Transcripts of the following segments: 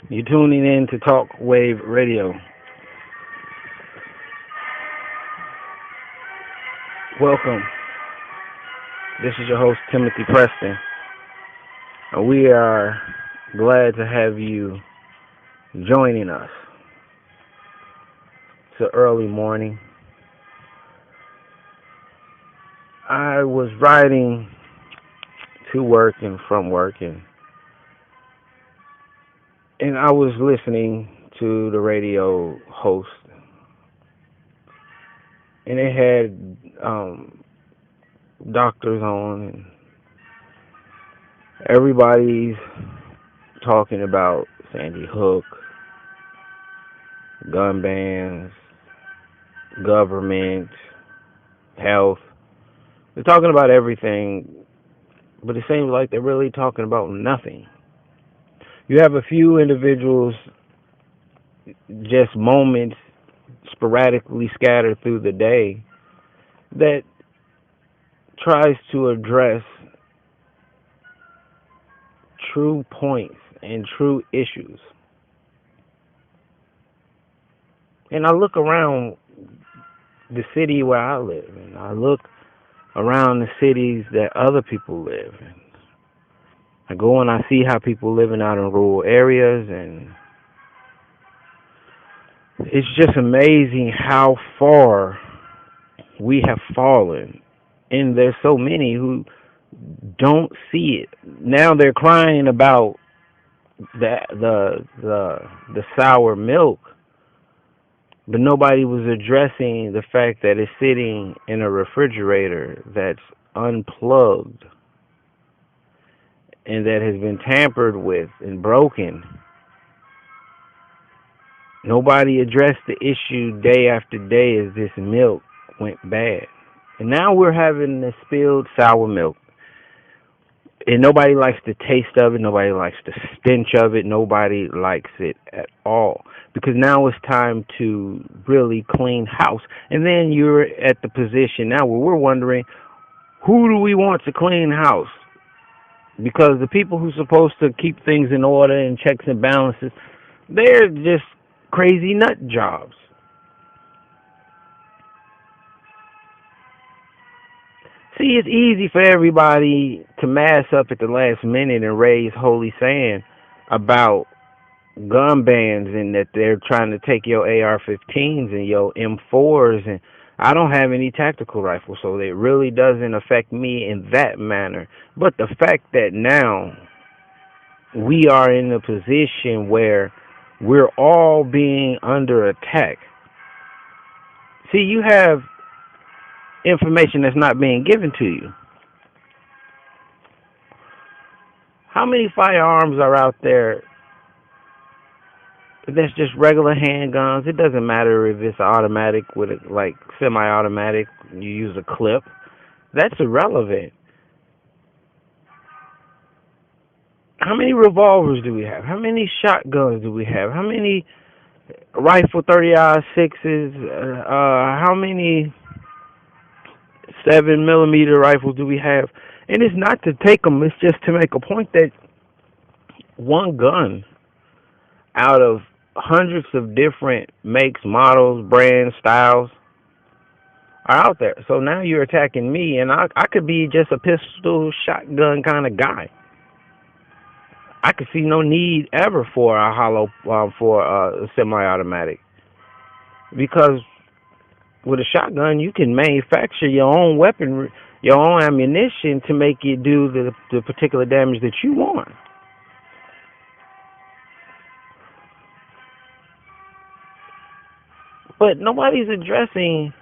You're tuning in to Talk Wave Radio. Welcome. This is your host, Timothy Preston, and we are glad to have you joining us. It's an early morning. I was riding to work and from work, and I was listening to the radio host, and they had doctors on, and everybody's talking about Sandy Hook, gun bans, government, health. They're talking about everything, but it seems like they're really talking about nothing. You have a few individuals, just moments sporadically scattered through the day, that tries to address true points and true issues. And I look around the city where I live, and I look around the cities that other people live in. I go and I see how people living out in rural areas, and it's just amazing how far we have fallen. And there's so many who don't see it. Now they're crying about the sour milk, but nobody was addressing the fact that it's sitting in a refrigerator that's unplugged and that has been tampered with and broken. Nobody addressed the issue day after day as this milk went bad. And now we're having the spilled sour milk. And nobody likes the taste of it. Nobody likes the stench of it. Nobody likes it at all. Because now it's time to really clean house. And then you're at the position now where we're wondering, who do we want to clean house? Because the people who're supposed to keep things in order and checks and balances, they're just crazy nut jobs. See, it's easy for everybody to mass up at the last minute and raise holy sand about gun bans and that they're trying to take your AR-15s and your M4s, and I don't have any tactical rifles, so it really doesn't affect me in that manner. But the fact that now we are in a position where we're all being under attack. See, you have information that's not being given to you. How many firearms are out there that's just regular handguns? It doesn't matter if it's automatic with like semi-automatic, you use a clip. That's irrelevant. How many revolvers do we have? How many shotguns do we have? How many rifle 30-06s? How many 7mm rifles do we have? And it's not to take them, it's just to make a point that one gun out of hundreds of different makes, models, brands, styles are out there. So now you're attacking me, and I could be just a pistol, shotgun kind of guy. I could see no need ever for a semi-automatic, because with a shotgun you can manufacture your own weapon, your own ammunition to make it do the particular damage that you want. But nobody's addressing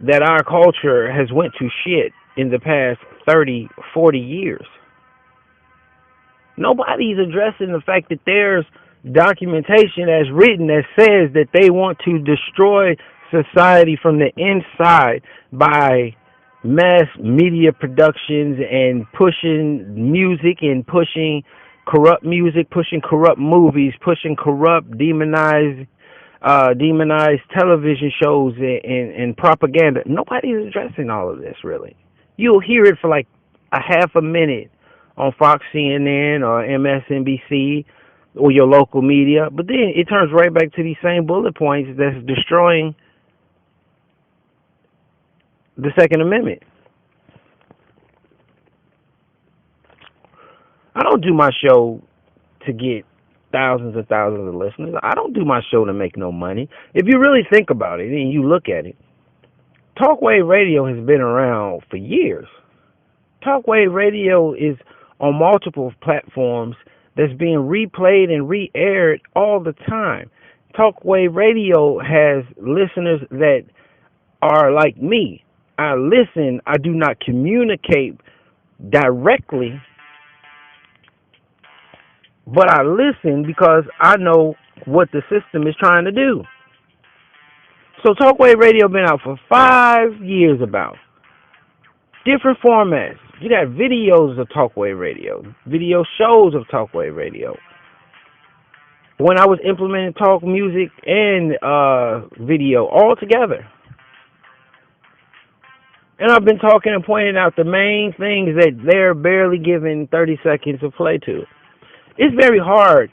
that our culture has went to shit in the past 30, 40 years. Nobody's addressing the fact that there's documentation as written that says that they want to destroy society from the inside by mass media productions and pushing music and pushing corrupt music, pushing corrupt movies, pushing corrupt, demonized television shows and propaganda. Nobody's addressing all of this, really. You'll hear it for like a half a minute on Fox, CNN, or MSNBC, or your local media, but then it turns right back to these same bullet points that's destroying the Second Amendment. I don't do my show to get thousands and thousands of listeners. I don't do my show to make no money. If you really think about it and you look at it, Talkwave Radio has been around for years. Talkwave Radio is on multiple platforms that's being replayed and re-aired all the time. Talkwave Radio has listeners that are like me. I listen. I do not communicate directly, but I listen because I know what the system is trying to do. So Talkwave Radio been out for 5 years about. Different formats. You got videos of Talkwave Radio, video shows of Talkwave Radio. When I was implementing talk music and video all together. And I've been talking and pointing out the main things that they're barely giving 30 seconds of play to. It's very hard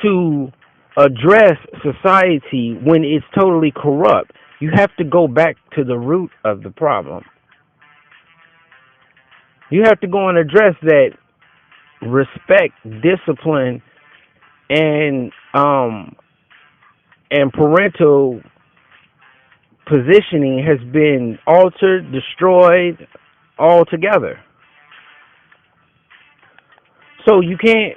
to address society when it's totally corrupt. You have to go back to the root of the problem. You have to go and address that respect, discipline, and parental positioning has been altered, destroyed altogether. So you can't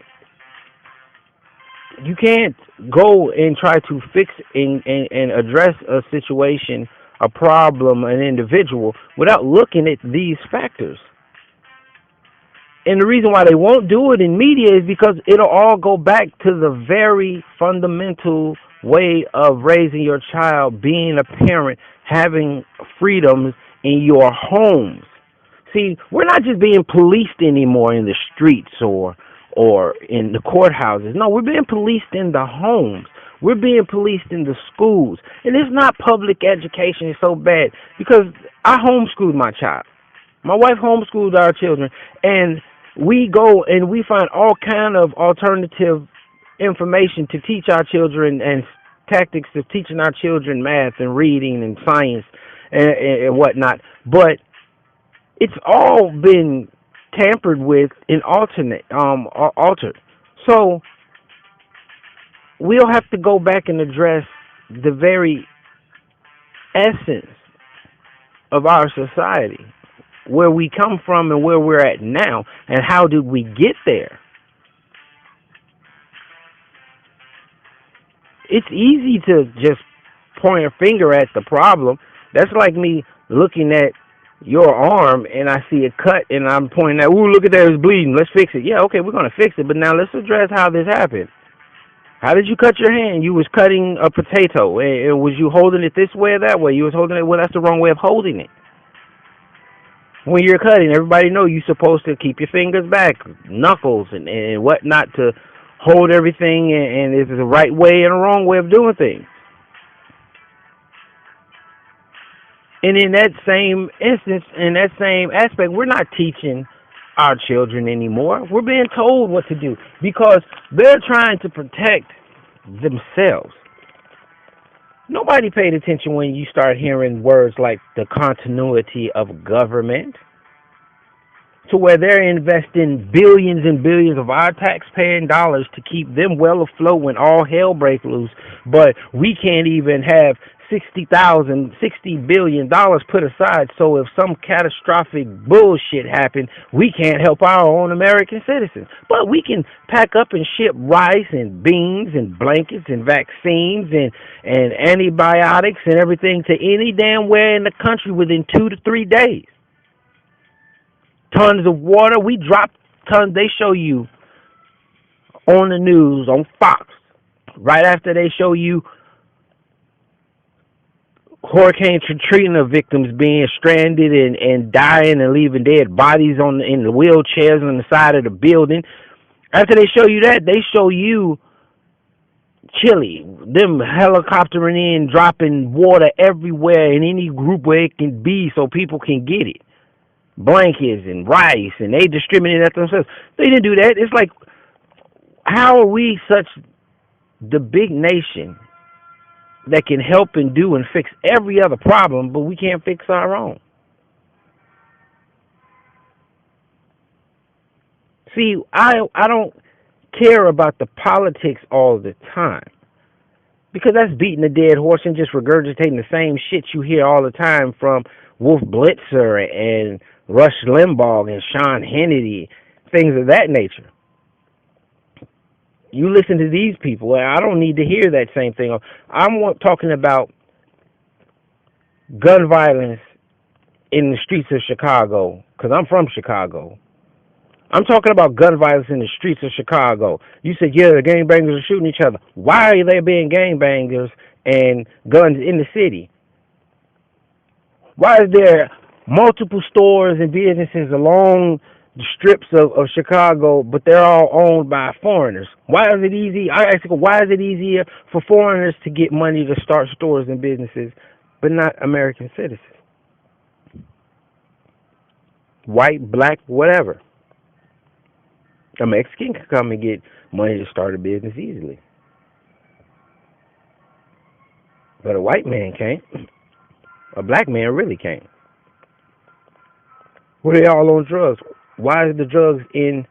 go and try to fix and address a situation, a problem, an individual without looking at these factors. And the reason why they won't do it in media is because it'll all go back to the very fundamental way of raising your child, being a parent, having freedoms in your homes. See, we're not just being policed anymore in the streets or in the courthouses. No, we're being policed in the homes. We're being policed in the schools. And it's not public education. It's so bad because I homeschooled my child. My wife homeschooled our children, and we go and we find all kind of alternative information to teach our children and tactics of teaching our children math and reading and science and whatnot. But it's all been tampered with and altered. So we'll have to go back and address the very essence of our society, where we come from and where we're at now, and how did we get there. It's easy to just point a finger at the problem. That's like me looking at your arm and I see a cut and I'm pointing at, ooh, look at that, it's bleeding, let's fix it. Yeah, okay, we're going to fix it, but now let's address how this happened. How did you cut your hand? You was cutting a potato. And was you holding it this way or that way? You was holding it, well, that's the wrong way of holding it. When you're cutting, everybody know you're supposed to keep your fingers back, knuckles and whatnot, to hold everything, and there's a right way and a wrong way of doing things. And in that same instance, in that same aspect, we're not teaching our children anymore. We're being told what to do because they're trying to protect themselves. Nobody paid attention when you start hearing words like the continuity of government, to where they're investing billions and billions of our taxpaying dollars to keep them well afloat when all hell breaks loose, but we can't even have $60 billion put aside, so if some catastrophic bullshit happens, we can't help our own American citizens. But we can pack up and ship rice and beans and blankets and vaccines and antibiotics and everything to any damn where in the country within 2 to 3 days. Tons of water. We drop tons. They show you on the news, on Fox, right after they show you Hurricane Katrina victims being stranded and dying and leaving dead bodies in the wheelchairs on the side of the building. After they show you that, they show you Chile, them helicoptering in, dropping water everywhere in any group where it can be so people can get it. Blankets and rice, and they distributed that themselves. They didn't do that. It's like, How are we such the big nation that can help and do and fix every other problem, but we can't fix our own? See, I don't care about the politics all the time because that's beating a dead horse and just regurgitating the same shit you hear all the time from Wolf Blitzer and Rush Limbaugh and Sean Hannity, things of that nature. You listen to these people, and I don't need to hear that same thing. I'm talking about gun violence in the streets of Chicago because I'm from Chicago. I'm talking about gun violence in the streets of Chicago. You said, yeah, the gangbangers are shooting each other. Why are there being gangbangers and guns in the city? Why is there multiple stores and businesses along the strips of Chicago, but they're all owned by foreigners? Why is it easy? I ask you, why is it easier for foreigners to get money to start stores and businesses, but not American citizens? White, black, whatever. A Mexican can come and get money to start a business easily. But a white man can't. A black man really can't. Well, they all on drugs. Why are the drugs in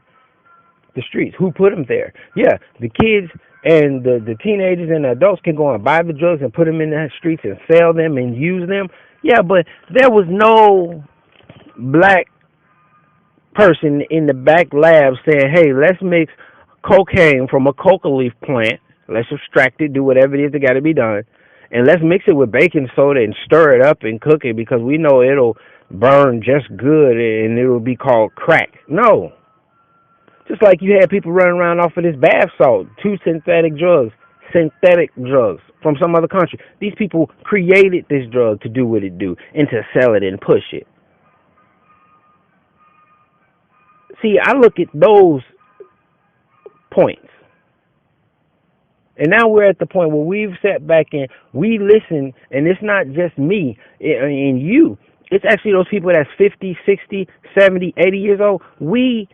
the streets? Who put them there? Yeah, the kids and the teenagers and the adults can go and buy the drugs and put them in the streets and sell them and use them. Yeah, but there was no black person in the back lab saying, hey, let's mix cocaine from a coca leaf plant. Let's extract it, do whatever it is that got to be done. And let's mix it with baking soda and stir it up and cook it because we know it'll burn just good and it'll be called crack. No. Just like you had people running around off of this bath salt, two synthetic drugs from some other country. These people created this drug to do what it do and to sell it and push it. See, I look at those points. And now we're at the point where we've sat back and we listen, and it's not just me and you. It's actually those people that's 50, 60, 70, 80 years old. We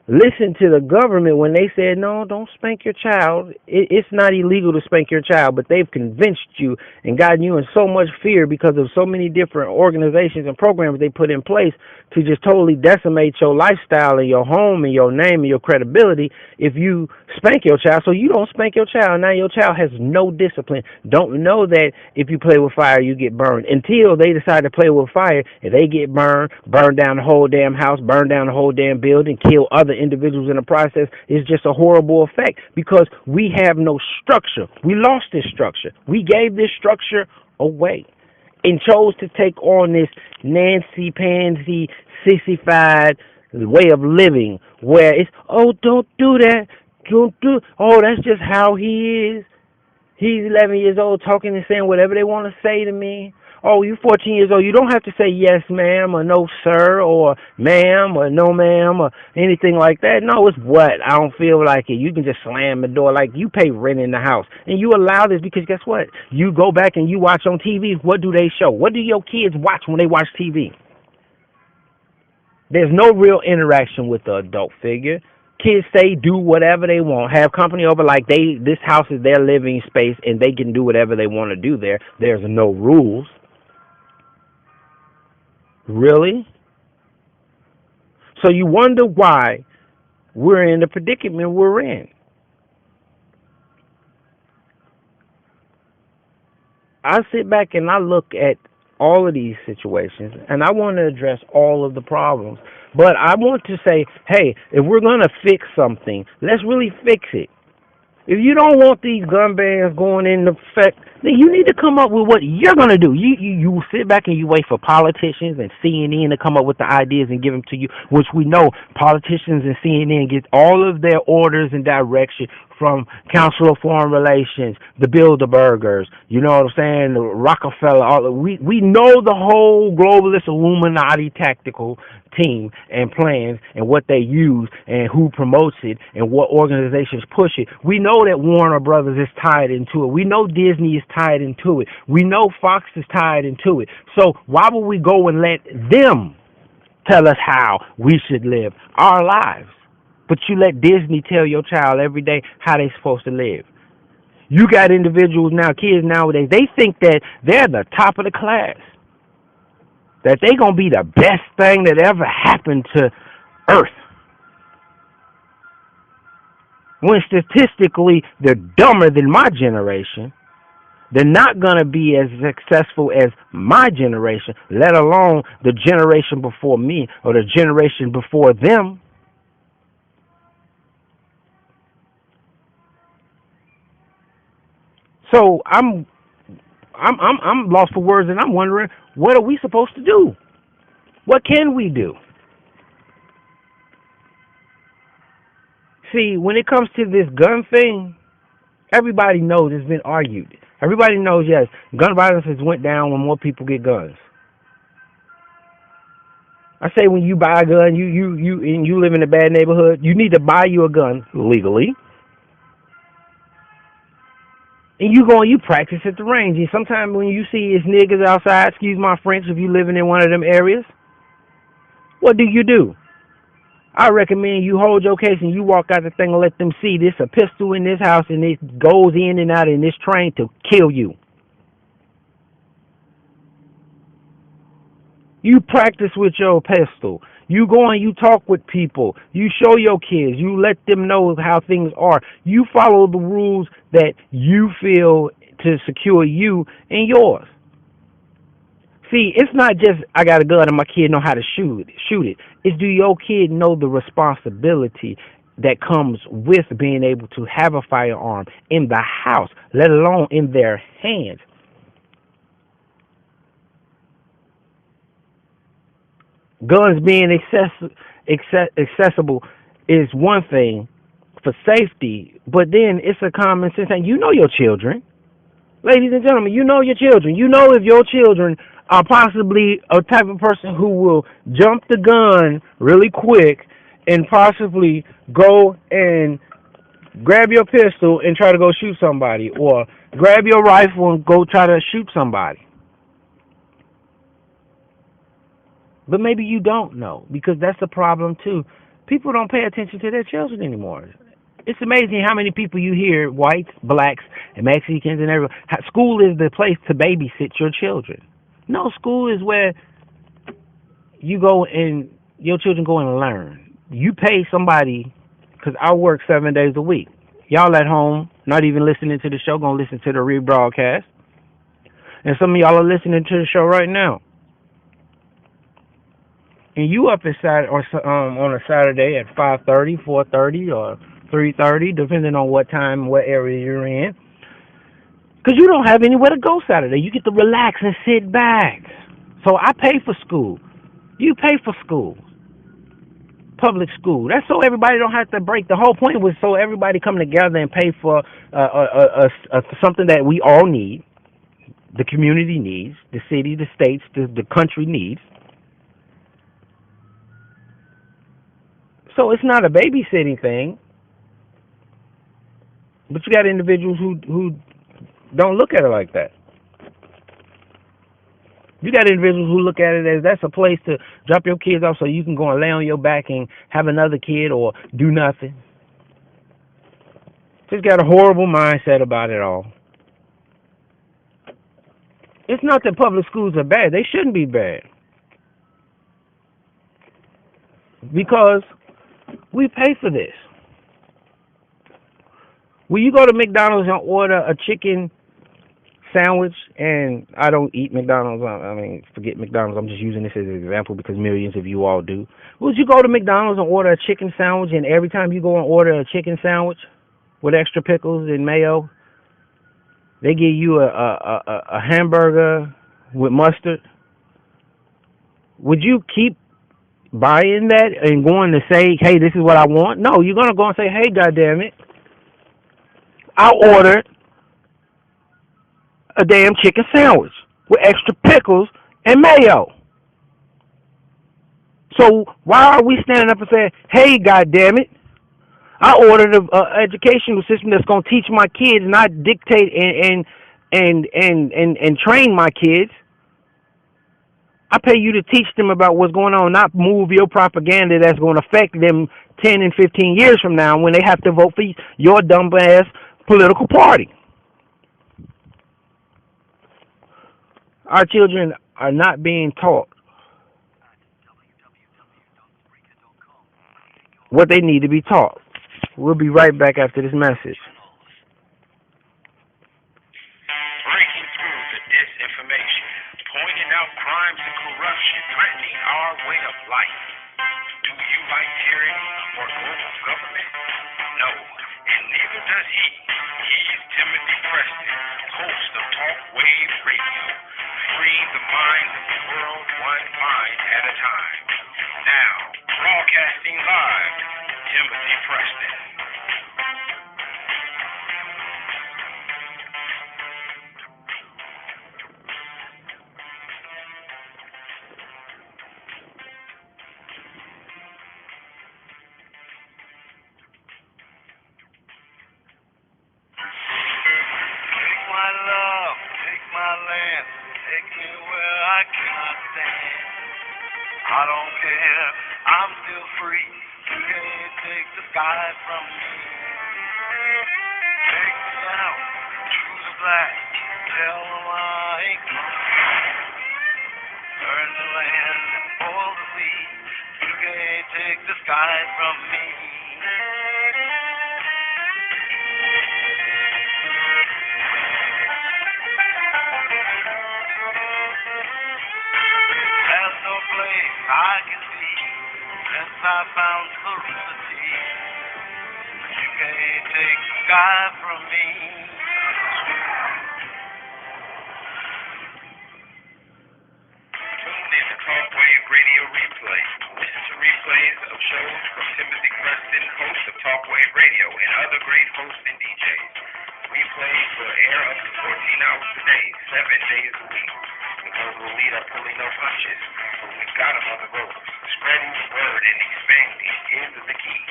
listen to the government when they said, no, don't spank your child. It's not illegal to spank your child, but they've convinced you and gotten you in so much fear because of so many different organizations and programs they put in place to just totally decimate your lifestyle and your home and your name and your credibility if you spank your child. So you don't spank your child. Now your child has no discipline. Don't know that if you play with fire, you get burned. Until they decide to play with fire, and they get burned, burn down the whole damn house, burn down the whole damn building, kill other individuals in the process. Is just a horrible effect because we have no structure. We lost this structure. We gave this structure away and chose to take on this Nancy Pansy sissified way of living where it's, oh, don't do that. Don't do, oh, that's just how he is. He's 11 years old talking and saying whatever they want to say to me. Oh, you're 14 years old. You don't have to say yes, ma'am, or no, sir, or ma'am, or no, ma'am, or anything like that. No, it's what? I don't feel like it. You can just slam the door like you pay rent in the house. And you allow this because guess what? You go back and you watch on TV. What do they show? What do your kids watch when they watch TV? There's no real interaction with the adult figure. Kids say do whatever they want, have company over like this house is their living space and they can do whatever they want to do there. There's no rules. Really? So you wonder why we're in the predicament we're in. I sit back and I look at all of these situations and I want to address all of the problems. But I want to say, hey, if we're going to fix something, let's really fix it. If you don't want these gun bans going into effect, then you need to come up with what you're going to do. You sit back and you wait for politicians and CNN to come up with the ideas and give them to you, which we know politicians and CNN get all of their orders and direction from Council of Foreign Relations, the Bilderbergers, you know what I'm saying, the Rockefeller. We know the whole globalist Illuminati tactical team and plans and what they use and who promotes it and what organizations push it. We know that Warner Brothers is tied into it. We know Disney is tied into it. We know Fox is tied into it. So why would we go and let them tell us how we should live our lives? but you let Disney tell your child every day how they're supposed to live. You got individuals now, kids nowadays, they think that they're the top of the class, that they're going to be the best thing that ever happened to Earth. When statistically they're dumber than my generation, they're not going to be as successful as my generation, let alone the generation before me or the generation before them. So I'm lost for words, and I'm wondering, what are we supposed to do? What can we do? See, when it comes to this gun thing, everybody knows it's been argued. Everybody knows, yes, gun violence has went down when more people get guns. I say when you buy a gun, you live in a bad neighborhood, you need to buy you a gun legally. And you go and you practice at the range. And sometimes when you see these niggas outside, excuse my French, if you living in one of them areas, what do? I recommend you hold your case and you walk out the thing and let them see this a pistol in this house and it goes in and out in this train to kill you. You practice with your pistol. You go and you talk with people. You show your kids. You let them know how things are. You follow the rules that you feel to secure you and yours. See, it's not just I got a gun and my kid know how to shoot it. It's do your kid know the responsibility that comes with being able to have a firearm in the house, let alone in their hands. Guns being accessible is one thing for safety, but then it's a common sense thing. You know your children. Ladies and gentlemen, you know your children. You know if your children are possibly a type of person who will jump the gun really quick and possibly go and grab your pistol and try to go shoot somebody, or grab your rifle and go try to shoot somebody. But maybe you don't know, because that's the problem too. People don't pay attention to their children anymore. It's amazing how many people you hear, whites, blacks, and Mexicans and everyone. School is the place to babysit your children. No, school is where you go and your children go and learn. You pay somebody, because I work 7 days a week. Y'all at home, not even listening to the show, going to listen to the rebroadcast. And some of y'all are listening to the show right now. And you up at on a Saturday at 5:30, 4:30, or 3:30, depending on what time, what area you're in. Because you don't have anywhere to go Saturday. You get to relax and sit back. So I pay for school. You pay for school. Public school. That's so everybody don't have to break. The whole point was so everybody come together and pay for something that we all need. The community needs. The city, the states, the country needs. So it's not a babysitting thing. But you got individuals who don't look at it like that. You got individuals who look at it as that's a place to drop your kids off so you can go and lay on your back and have another kid or do nothing. Just got a horrible mindset about it all. It's not that public schools are bad. They shouldn't be bad. Because we pay for this. Will you go to McDonald's and order a chicken sandwich? And I don't eat McDonald's. I mean, forget McDonald's. I'm just using this as an example because millions of you all do. Would you go to McDonald's and order a chicken sandwich, and every time you go and order a chicken sandwich with extra pickles and mayo, they give you a hamburger with mustard? Would you keep buying that and going to say, hey, this is what I want? No, you're going to go and say, hey, goddammit, I ordered a damn chicken sandwich with extra pickles and mayo. So why are we standing up and saying, hey, goddammit, I ordered an educational system that's going to teach my kids, not dictate and train my kids. I pay you to teach them about what's going on, not move your propaganda that's going to affect them 10 and 15 years from now when they have to vote for your dumb ass political party. Our children are not being taught what they need to be taught. We'll be right back after this message. Breaking through the disinformation, pointing out crimes and corruption threatening our way of life. Do you like tyranny or global government? No, and neither does he. He is Timothy Preston, host of Talk Wave Radio, freeing the minds of the world one mind at a time. Now, broadcasting live, Timothy Preston. I don't care, I'm still free. You can't take the sky from me. Take me out to the black, tell them I ain't coming. Burn the land and boil the wheat. You can't take the sky from me. There's no place I can see since I found serenity. You can't take the sky from me. Tune in to Talk Wave Radio Replay. Listen to replays of shows from Timothy Preston, host of Talk Wave Radio, and other great hosts and DJs. Replays will air up to 14 hours a day, 7 days a week. The global elite are pulling no punches, but we've got them on the ropes. Spreading the word and expanding is the key.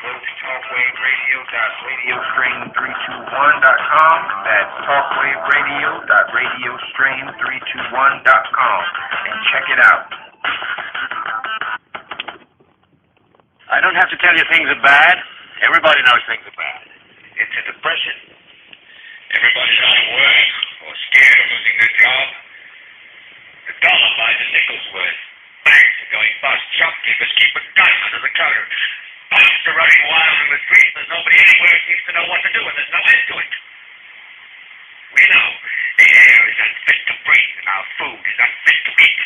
Go to talkwaveradio.radiostream321.com. That's talkwaveradio.radiostream321.com. And check it out. I don't have to tell you things are bad. Everybody knows things are bad. It's a depression. Everybody's out of work or scared of losing their job. The dollar buys a nickel's worth. Banks are going bust. Shopkeepers keep a gun under the counter. Punks are running wild in the streets. There's nobody anywhere who seems to know what to do, and there's no end to it. We know the air is unfit to breathe, and our food is unfit to eat.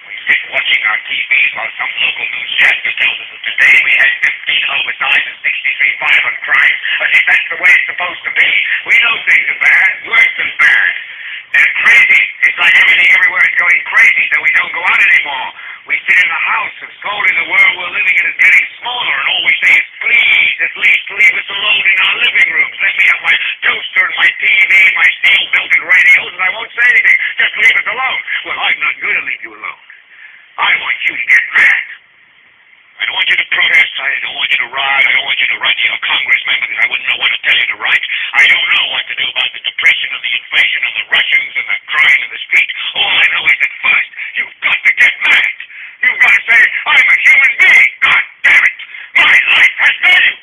We sit watching our TV while some local newscaster tells us that today we had 15 homicides and 63 violent crimes, as if that's the way it's supposed to be. We know things are bad, worse than bad. They're crazy. It's like everything everywhere is going crazy, so we don't go out anymore. We sit in the house, and slowly the world we're living in is getting smaller, and all we say is, please, at least leave us alone in our living rooms. Let me have my toaster and my TV, my steel-belted radios, and I won't say anything. Just leave us alone. Well, I'm not going to leave you alone. I want you to get mad. I don't want you to protest. I don't want you to riot. I don't want you to write to your congressman because I wouldn't know what to tell you to write. I don't know what to do about the depression and the inflation and the Russians and the crime in the street. All I know is that first, you've got to get mad. You've got to say, I'm a human being. God damn it. My life has value.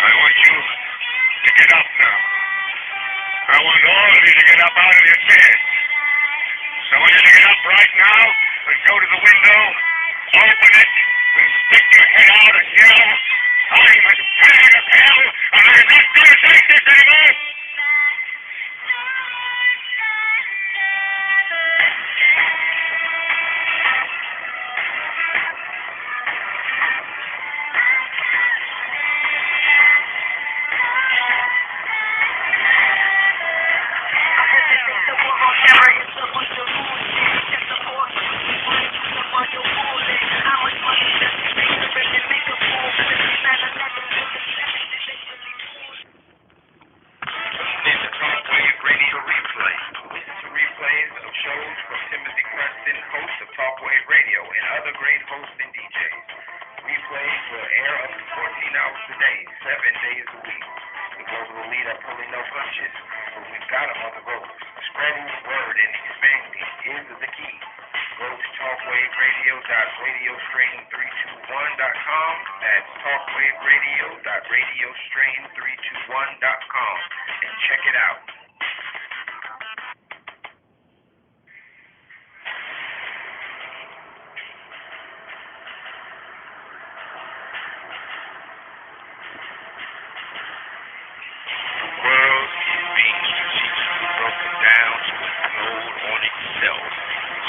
I want you to get up now. I want all of you to get up out of your chairs. So I want you to get up right now and go to the window, open it, and stick your head out and yell, I'm as mad as hell, and I'm not going to take this anymore. talkwaveradio.radiostrain321.com. That's talkwaveradio.radiostrain321.com. And check it out.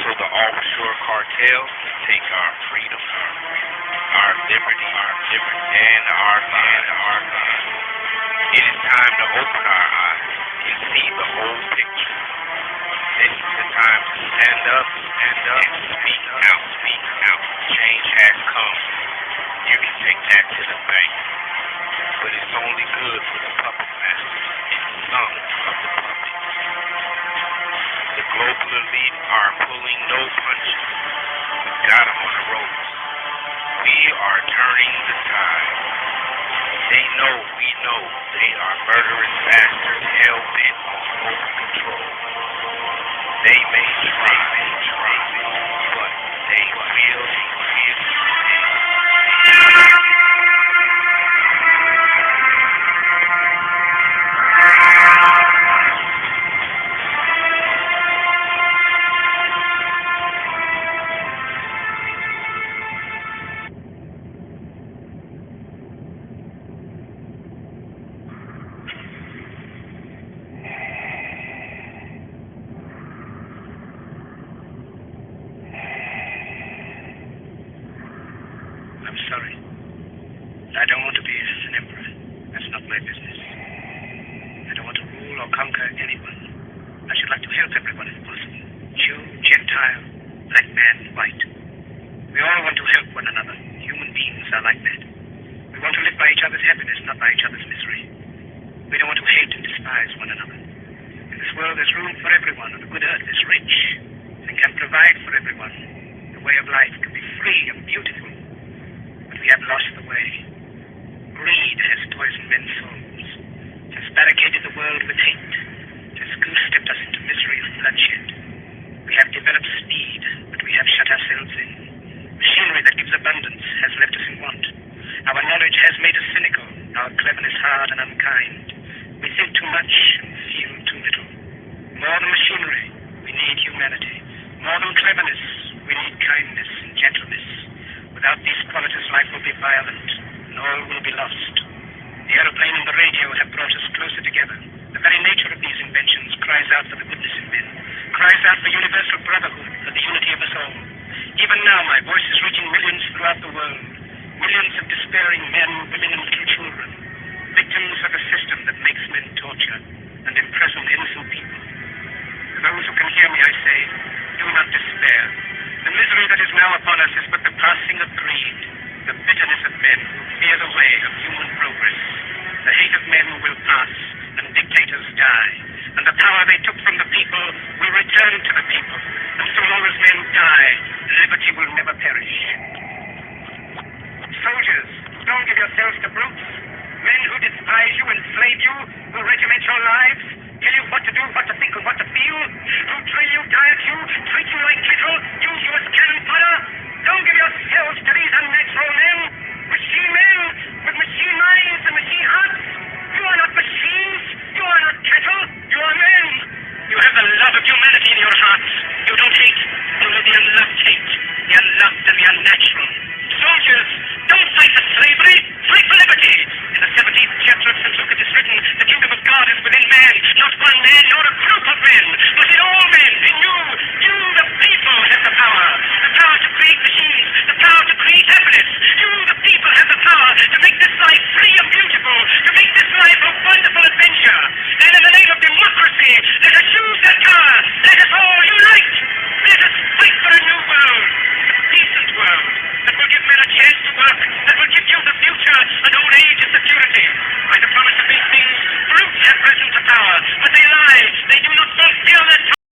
So the offshore cartels can take our freedom, our liberty, and our lives. It is time to open our eyes and see the whole picture. This is the time to stand up, and speak out. Change has come. You can take that to the bank. But it's only good for the puppet masters and some of the puppets. The global elite are pulling no punches. We've got them on the ropes. We are turning the tide. They know we know they are murderous bastards hell-bent on total control. They may try, but they will. I'm sorry. I don't want to be an emperor. That's not my business. I don't want to rule or conquer anyone. I should like to help everyone if possible. Jew, Gentile, black man, white. We all want to help one another. Human beings are like that. We want to live by each other's happiness, not by each other's misery. We don't want to hate and despise one another. In this world there's room for everyone, and the good earth is rich and can provide for everyone. The way of life can be free and beautiful. We have lost the way. Greed has poisoned men's souls, has barricaded the world with hate, has goose-stepped us into misery and bloodshed. We have developed speed, but we have shut ourselves in. Machinery that gives abundance has left us in want. Our knowledge has made us cynical, our cleverness hard and unkind. We think too much and feel too little. More than machinery, we need humanity. More than cleverness, we need kindness and gentleness. Without these qualities, life will be violent, and all will be lost. The aeroplane and the radio have brought us closer together. The very nature of these inventions cries out for the goodness in men, cries out for universal brotherhood, for the unity of us all. Even now, my voice is reaching millions throughout the world, millions of despairing men, women, and little children, victims of a system that makes men torture and imprison innocent people. To those who can hear me, I say, do not despair. The misery that is now upon us is but the passing of greed, the bitterness of men who fear the way of human progress. The hate of men will pass, and dictators die, and the power they took from the people will return to the people. And so long as men die, liberty